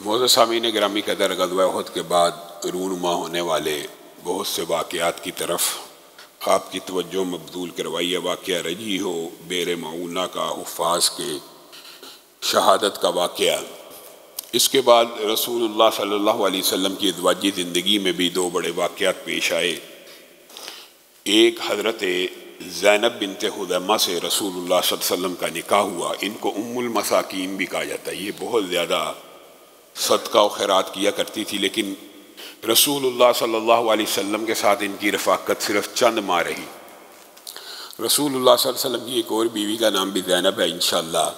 معزز سامعین گرامی قدر، غزوہ احد کے بعد رونما ہونے والے بہت سے واقعات کی طرف آپ کی توجہ مبذول کروائی ہے۔ واقعہ رجی ہو بیر معونہ کا، حفاظ کے شہادت کا واقعہ۔ اس کے بعد رسول اللہ صلی اللہ علیہ وسلم کی ازواجی زندگی میں بھی دو بڑے واقعات پیش آئے۔ ایک حضرت زینب بنت خزیمہ سے رسول اللہ صلی اللہ علیہ وسلم کا نکاح ہوا۔ ان کو ام المساکین بھی کہا جاتا ہے۔ یہ بہت زیادہ صدقہ و خیرات کیا کرتی تھی، لیکن رسول اللہ صلی اللہ علیہ وسلم کے ساتھ ان کی رفاقت صرف چند ماہ رہی۔ رسول اللہ صلی اللہ علیہ وسلم کی ایک اور بیوی کا نام بھی زینب ہے، انشاءاللہ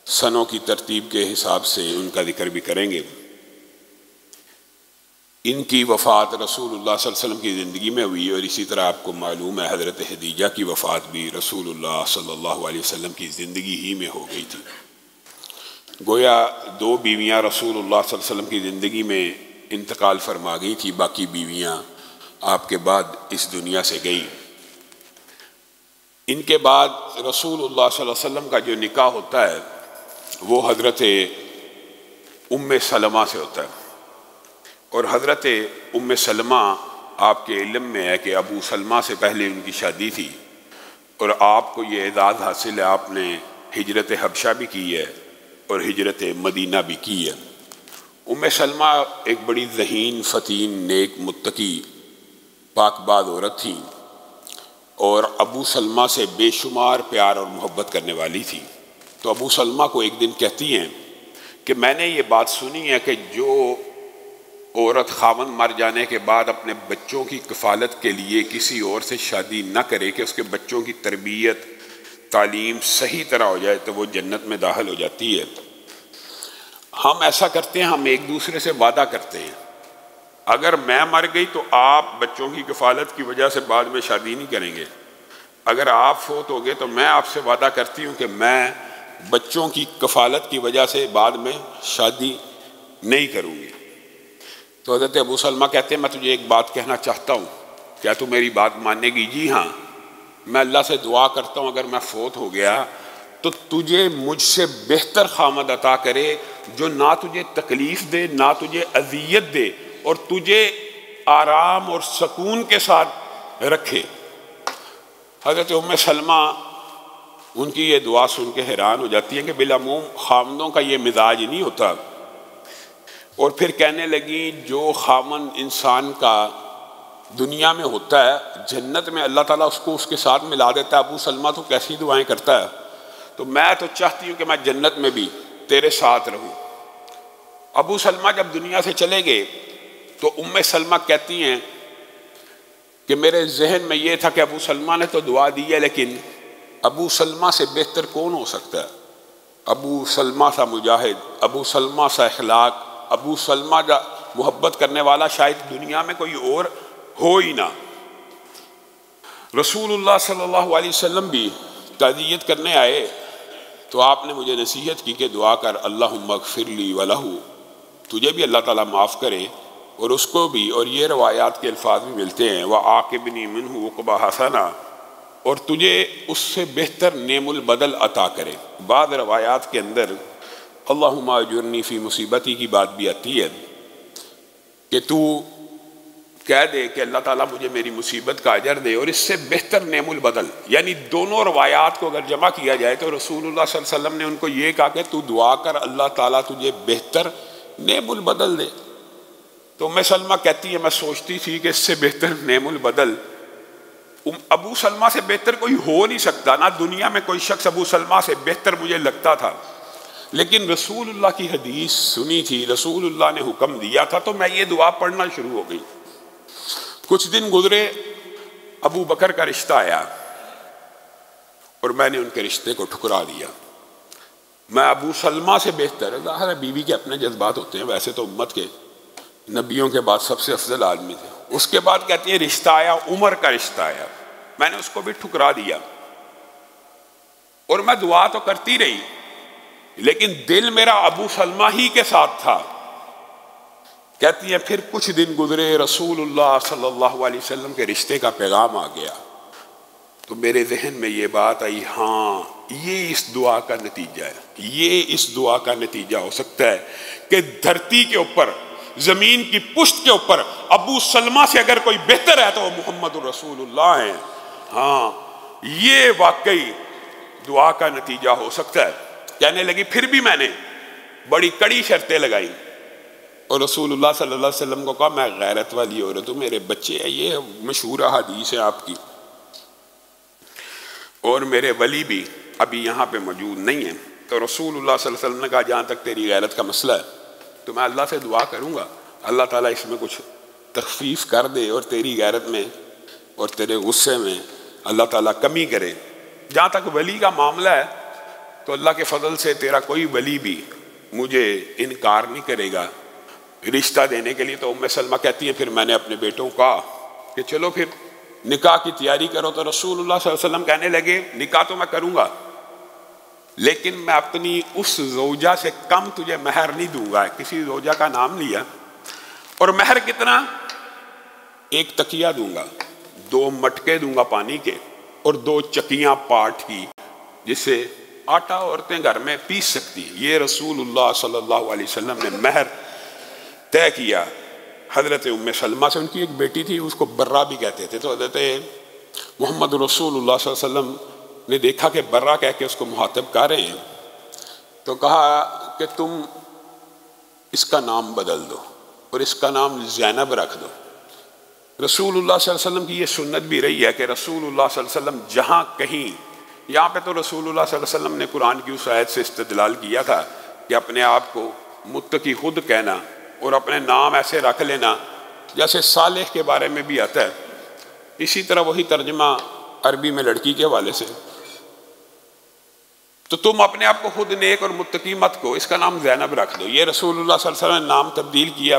سنوں کی ترتیب کے حساب سے ان کا ذکر بھی کریں گے۔ ان کی وفات رسول اللہ صلی اللہ علیہ وسلم کی زندگی میں ہوئی، اور اسی طرح آپ کو معلوم ہے حضرت خدیجہ کی وفات بھی رسول اللہ صلی اللہ علیہ وسلم کی زندگی ہی میں ہو گئی تھی۔ گویا دو بیویاں رسول اللہ صلی اللہ علیہ وسلم کی زندگی میں انتقال فرما گئی تھی، باقی بیویاں آپ کے بعد اس دنیا سے گئی۔ ان کے بعد رسول اللہ صلی اللہ علیہ وسلم کا جو نکاح ہوتا ہے وہ حضرت ام سلمہ سے ہوتا ہے، اور حضرت ام سلمہ آپ کے علم میں ہے کہ ابو سلمہ سے پہلے ان کی شادی تھی، اور آپ کو یہ اعزاز حاصل ہے، آپ نے ہجرت حبشہ بھی کی ہے اور ہجرت مدینہ بھی کی ہے۔ ام سلمہ ایک بڑی ذہین، فتین، نیک، متقی، پاک باز عورت تھی، اور ابو سلمہ سے بے شمار پیار اور محبت کرنے والی تھی۔ تو ابو سلمہ کو ایک دن کہتی ہیں کہ میں نے یہ بات سنی ہے کہ جو عورت خاوند مر جانے کے بعد اپنے بچوں کی کفالت کے لیے کسی اور سے شادی نہ کرے کہ اس کے بچوں کی تربیت تعلیم صحیح طرح ہو جائے تو وہ جنت میں داخل ہو جاتی ہے۔ ہم ایسا کرتے ہیں، ہم ایک دوسرے سے وعدہ کرتے ہیں، اگر میں مر گئی تو آپ بچوں کی کفالت کی وجہ سے بعد میں شادی نہیں کریں گے، اگر آپ فوت ہو گئے تو میں آپ سے وعدہ کرتی ہوں کہ میں بچوں کی کفالت کی وجہ سے بعد میں شادی نہیں کروں گی۔ تو حضرت ابو سلمہ کہتے ہیں میں تجھے ایک بات کہنا چاہتا ہوں، کیا تو میری بات ماننے گی؟ جی ہاں، میں اللہ سے دعا کرتا ہوں اگر میں فوت ہو گیا تو تجھے مجھ سے بہتر خامد عطا کرے، جو نہ تجھے تکلیف دے نہ تجھے اذیت دے، اور تجھے آرام اور سکون کے ساتھ رکھے۔ حضرت ام سلمہ ان کی یہ دعا سن کے حیران ہو جاتی ہے کہ بالعموم خامدوں کا یہ مزاج نہیں ہوتا، اور پھر کہنے لگی جو خامن انسان کا دنیا میں ہوتا ہے جنت میں اللہ تعالیٰ اس کو اس کے ساتھ ملا دیتا ہے۔ ابو سلمہ تو کیسی دعائیں کرتا ہے، تو میں تو چاہتی ہوں کہ میں جنت میں بھی تیرے ساتھ رہوں۔ ابو سلمہ جب دنیا سے چلے گئے تو ام سلمہ کہتی ہیں کہ میرے ذہن میں یہ تھا کہ ابو سلمہ نے تو دعا دی ہے، لیکن ابو سلمہ سے بہتر کون ہو سکتا ہے؟ ابو سلمہ سا مجاہد، ابو سلمہ سا اخلاق، ابو سلمہ کا محبت کرنے والا شاید دنیا میں کوئی اور ہو ہی نہ۔ رسول اللہ صلی اللہ علیہ وسلم بھی تعزیت کرنے آئے تو آپ نے مجھے نصیحت کی کہ دعا کر اللہم اغفر لی ولہ، تجھے بھی اللہ تعالیٰ معاف کرے اور اس کو بھی، اور یہ روایات کے الفاظ بھی ملتے ہیں وَعَاقِبْنِي مِنْهُ عُقْبَىٰ حَسَنًا، اور تجھے اس سے بہتر نعم البدل عطا کرے۔ بعض روایات کے اندر اللہم اجرنی فی مصیبتی کی بات بھی آتی ہے کہ تو کہہ دے کہ اللہ تعالیٰ مجھے میری مصیبت کا اجر دے اور اس سے بہتر نعم البدل، یعنی دونوں روایات کو اگر جمع کیا جائے تو رسول اللہ صلی اللہ علیہ وسلم نے ان کو یہ کہا کہ تو دعا کر اللہ تعالیٰ تجھے بہتر نعم البدل دے۔ تو ام سلمہ کہتی ہے میں سوچتی تھی کہ اس سے بہتر نعم البدل ابو سلمہ سے بہتر کوئی ہو نہیں سکتا، نہ دنیا میں کوئی شخص ابو سلمہ سے بہتر مجھے لگتا تھا، لیکن رسول اللہ کی حدیث سنی تھی، رسول اللہ نے حکم دیا تھا، تو میں یہ دعا پڑھنا شروع ہو گئی۔ کچھ دن گزرے، ابو بکر کا رشتہ آیا اور میں نے ان کے رشتے کو ٹھکرا دیا۔ میں ابو سلمہ سے بہتر، ظاہر ہے بیوی کے اپنے جذبات ہوتے ہیں، ویسے تو امت کے نبیوں کے بعد سب سے افضل آدمی تھے۔ اس کے بعد کہتی ہے رشتہ آیا، عمر کا رشتہ آیا، میں نے اس کو بھی ٹھکرا دیا، اور میں دعا تو کرتی رہی لیکن دل میرا ابو سلمہ ہی کے ساتھ تھا۔ کہتی ہیں پھر کچھ دن گزرے، رسول اللہ صلی اللہ علیہ وسلم کے رشتے کا پیغام آ گیا، تو میرے ذہن میں یہ بات آئی، ہاں یہ اس دعا کا نتیجہ ہے، یہ اس دعا کا نتیجہ ہو سکتا ہے کہ دھرتی کے اوپر، زمین کی پشت کے اوپر ابو سلمہ سے اگر کوئی بہتر ہے تو وہ محمد الرسول اللہ ہیں۔ ہاں یہ واقعی دعا کا نتیجہ ہو سکتا ہے۔ کہنے لگی پھر بھی میں نے بڑی کڑی شرطیں لگائیں اور رسول اللہ صلی اللہ علیہ وسلم کو کہا میں غیرت والی عورت ہوں، میرے بچے ہیں، یہ مشہور حدیث ہے آپ کی، اور میرے ولی بھی ابھی یہاں پہ موجود نہیں ہیں۔ تو رسول اللہ صلی اللہ علیہ وسلم نے کہا جہاں تک تیری غیرت کا مسئلہ ہے تو میں اللہ سے دعا کروں گا اللہ تعالیٰ اس میں کچھ تخفیف کر دے اور تیری غیرت میں اور تیرے غصے میں اللہ تعالیٰ کمی کرے۔ جہاں تک ولی کا معاملہ ہے تو اللہ کے فضل سے تیرا کوئی ولی بھی مجھے انکار نہیں کرے گا رشتہ دینے کے لیے۔ تو ام سلمہ کہتی ہیں پھر میں نے اپنے بیٹوں کو کہا کہ چلو پھر نکاح کی تیاری کرو۔ تو رسول اللہ صلی اللہ علیہ وسلم کہنے لگے نکاح تو میں کروں گا لیکن میں اپنی اس زوجہ سے کم تجھے مہر نہیں دوں گا۔ کسی زوجہ کا نام لیا، اور مہر کتنا؟ ایک تکیہ دوں گا، 2 مٹکے دوں گا پانی کے، اور 2 چکیاں پاٹ کی جس سے آٹا عورتیں گھر میں پیس سکتی۔ یہ رسول اللہ صلی اللہ علیہ وسلم نے مہر طے کیا حضرت ام سلمہ سے۔ ان کی ایک بیٹی تھی، اس کو برہ بھی کہتے تھے، تو حضرت محمد رسول اللہ صلی اللہ علیہ وسلم نے دیکھا کہ برہ کہہ کے اس کو مخاطب کر رہے ہیں، تو کہا کہ تم اس کا نام بدل دو اور اس کا نام زینب رکھ دو۔ رسول اللہ صلی اللہ علیہ وسلم کی یہ سنت بھی رہی ہے کہ رسول اللہ صلی اللہ علیہ وسلم جہاں کہیں، یہاں پہ تو رسول اللہ صلی اللہ علیہ وسلم نے قرآن کی اس آیت سے استدلال کیا تھا کہ اپنے آپ کو متقی خود کہنا اور اپنے نام ایسے رکھ لینا جیسے صالح کے بارے میں بھی آتا ہے، اسی طرح وہی ترجمہ عربی میں لڑکی کے حوالے سے۔ تو تم اپنے آپ کو خود نیک اور متقی مت کو، اس کا نام زینب رکھ دو۔ یہ رسول اللہ صلی اللہ علیہ وسلم نے نام تبدیل کیا۔